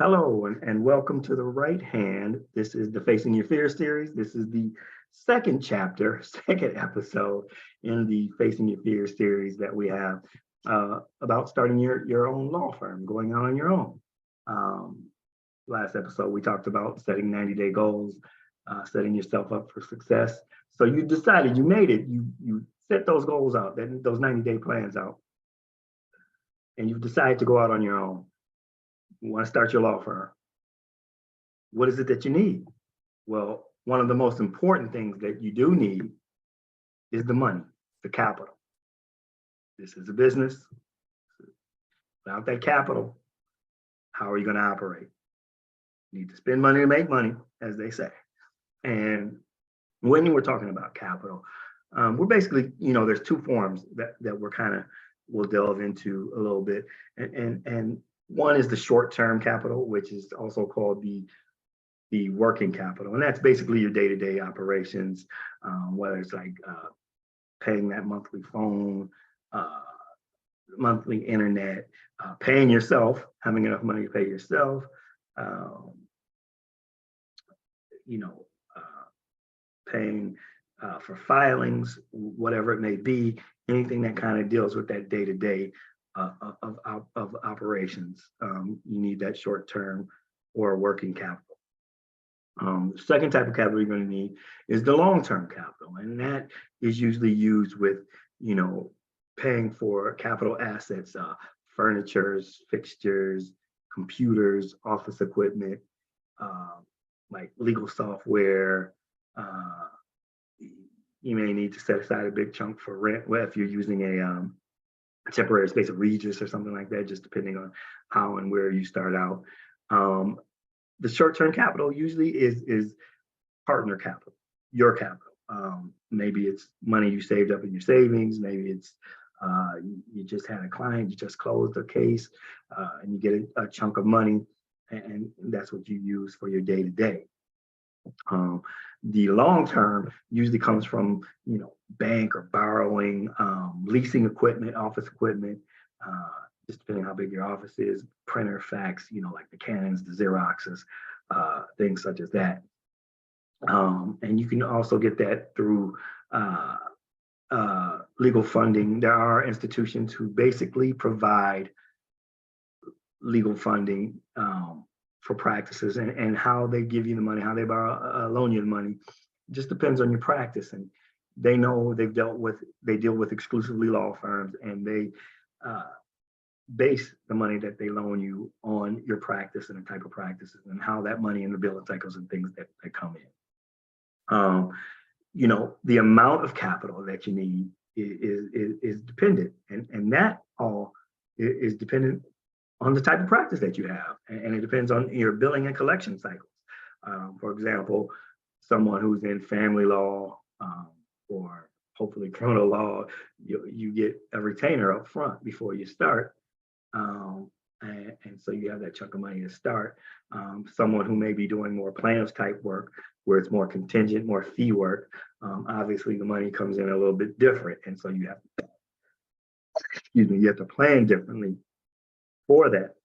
Hello and welcome to the right hand. This is the Facing Your Fear series. This is the second chapter, second episode in the Facing Your Fear series that we have about starting your own law firm, going out on your own. Um, Last episode, we talked about setting 90-day goals, setting yourself up for success. So you decided, you made it, you set those goals out, those 90-day plans out, and you've decided to go out on your own. You want to start your law firm. What is it that you need? Well, one of the most important things that you do need is the money, the capital. This is a business. Without that capital, how are you going to operate? You need to spend money to make money, as they say. And when we're talking about capital, we're basically, there's two forms that we're kind of, we'll delve into a little bit. And one is the short-term capital, which is also called the working capital. And that's basically your day-to-day operations, whether it's like paying that monthly phone, monthly internet, paying yourself, having enough money to pay yourself, you know, paying for filings, whatever it may be, anything that kind of deals with that day-to-day of operations. You need that short-term or working capital. The second type of capital you're going to need is the long-term capital, and that is usually used with, paying for capital assets, furnitures, fixtures, computers, office equipment, like legal software. You may need to set aside a big chunk for rent. Well, if you're using a temporary space of Regis or something like that, just depending on how and where you start out. The short-term capital usually is partner capital, your capital. Maybe it's money you saved up in your savings. Maybe it's you just had a client, you just closed a case, and you get a chunk of money, and that's what you use for your day-to-day. The long-term usually comes from, bank or borrowing, leasing equipment, office equipment, just depending how big your office is, printer, fax, like the Canons, the Xeroxes, things such as that. And you can also get that through legal funding. There are institutions who basically provide legal funding for practices, and how they give you the money, how they loan you the money, just depends on your practice. And they know they deal with exclusively law firms, and they base the money that they loan you on your practice and the type of practices and how that money and the billing cycles and things that come in. The amount of capital that you need is dependent, and that all is dependent on the type of practice that you have, and it depends on your billing and collection cycles. For example, someone who's in family law or hopefully criminal law, you get a retainer up front before you start. And so you have that chunk of money to start. Someone who may be doing more plaintiff type work, where it's more contingent, more fee work, obviously the money comes in a little bit different. And so you have to plan differently for that.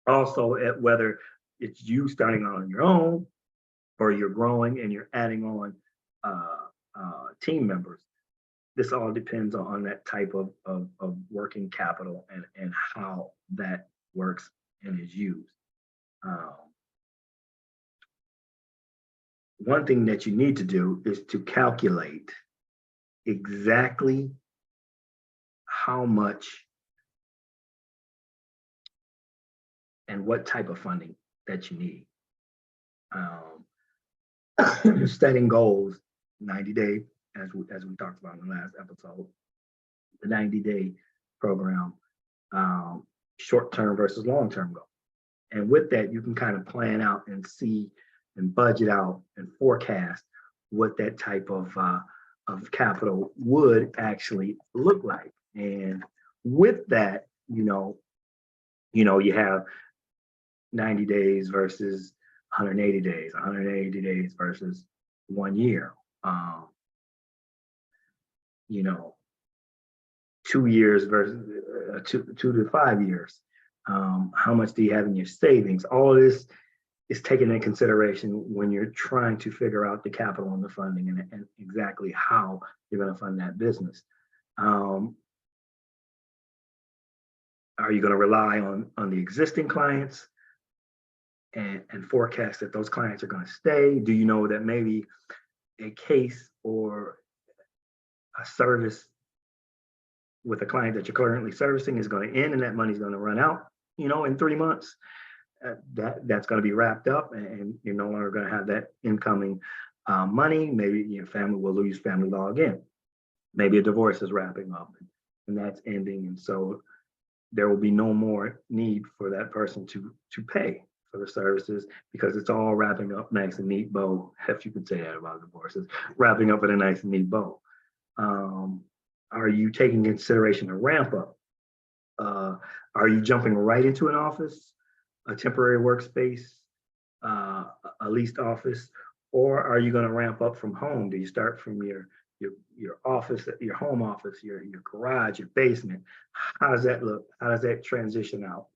Also, at whether it's you starting out on your own or you're growing and you're adding on team members. This all depends on that type of working capital and how that works and is used. One thing that you need to do is to calculate exactly how much and what type of funding that you need. Setting goals, 90-day, as we talked about in the last episode, the 90-day program, short-term versus long-term goal. And with that, you can kind of plan out and see and budget out and forecast what that type of capital would actually look like. And with that, you have 90 days versus 180 days, 180 days versus 1 year. 2 years versus 2 to 5 years. How much do you have in your savings? All of this is taken into consideration when you're trying to figure out the capital and the funding and exactly how you're going to fund that business. Are you going to rely on the existing clients and forecast that those clients are going to stay? Do you know that maybe a case or a service with a client that you're currently servicing is going to end and that money's going to run out, in 3 months? That's going to be wrapped up and you're no longer going to have that incoming money. Maybe your family will lose family law again. Maybe a divorce is wrapping up and that's ending. And so there will be no more need for that person to pay for the services because it's all wrapping up nice and neat bow, if you could say that about divorces, wrapping up in a nice and neat bow. Are you taking consideration a ramp up? Are you jumping right into an office, a temporary workspace, a leased office, or are you going to ramp up from home? Do you start from your office, your home office, your garage, your basement? How does that look? How does that transition out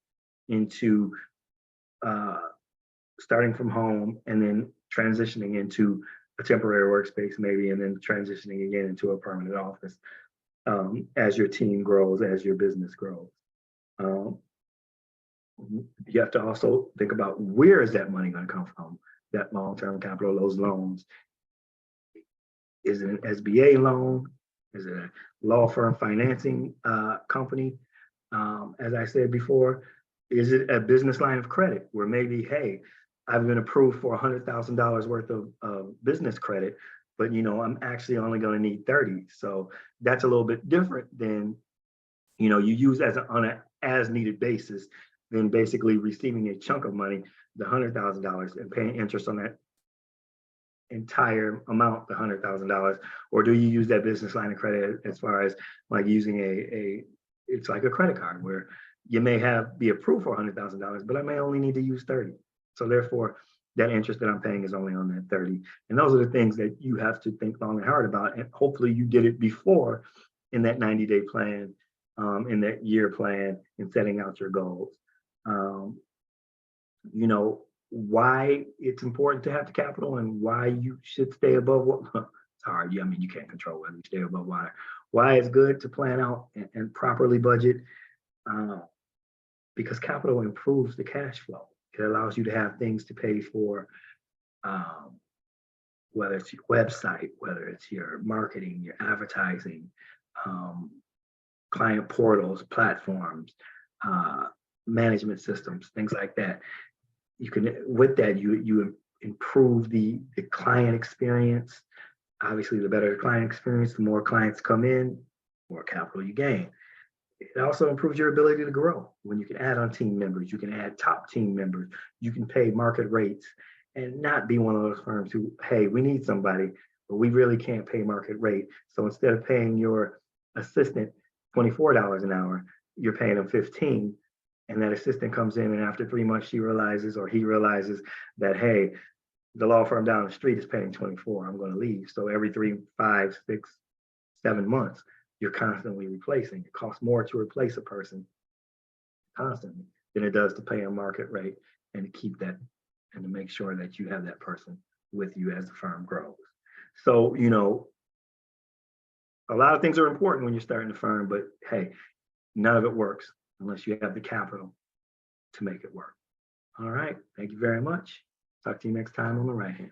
into starting from home and then transitioning into a temporary workspace maybe, and then transitioning again into a permanent office as your team grows, as your business grows? You have to also think about where is that money going to come from, that long-term capital, those loans. Is it an SBA loan? Is it a law firm financing company? As I said before, is it a business line of credit where maybe, hey, I've been approved for $100,000 worth of business credit, but I'm actually only going to need 30. So that's a little bit different than, you use on an as needed basis than basically receiving a chunk of money, the $100,000, and paying interest on that entire amount, the $100,000. Or do you use that business line of credit as far as like using it's like a credit card where you may be approved for $100,000, but I may only need to use 30. So therefore, that interest that I'm paying is only on that 30. And those are the things that you have to think long and hard about. And hopefully you did it before in that 90-day plan, in that year plan, in setting out your goals. Why it's important to have the capital and why you should stay above what it's hard. I mean, you can't control whether you stay above water. Why it's good to plan out and properly budget, because capital improves the cash flow. It allows you to have things to pay for, whether it's your website, whether it's your marketing, your advertising, client portals, platforms, management systems, things like that. You can, with that, you improve the client experience. Obviously, the better the client experience, the more clients come in, more capital you gain. It also improves your ability to grow. When you can add on team members, you can add top team members, you can pay market rates and not be one of those firms who, hey, we need somebody, but we really can't pay market rate. So instead of paying your assistant $24 an hour, you're paying them 15. And that assistant comes in and after 3 months, she realizes or he realizes that, hey, the law firm down the street is paying 24, I'm going to leave. So every 3, 5, 6, 7 months, you're constantly replacing. It costs more to replace a person constantly than it does to pay a market rate and to keep that and to make sure that you have that person with you as the firm grows. So, a lot of things are important when you're starting a firm, but hey, none of it works unless you have the capital to make it work. All right. Thank you very much. Talk to you next time on The Right Hand.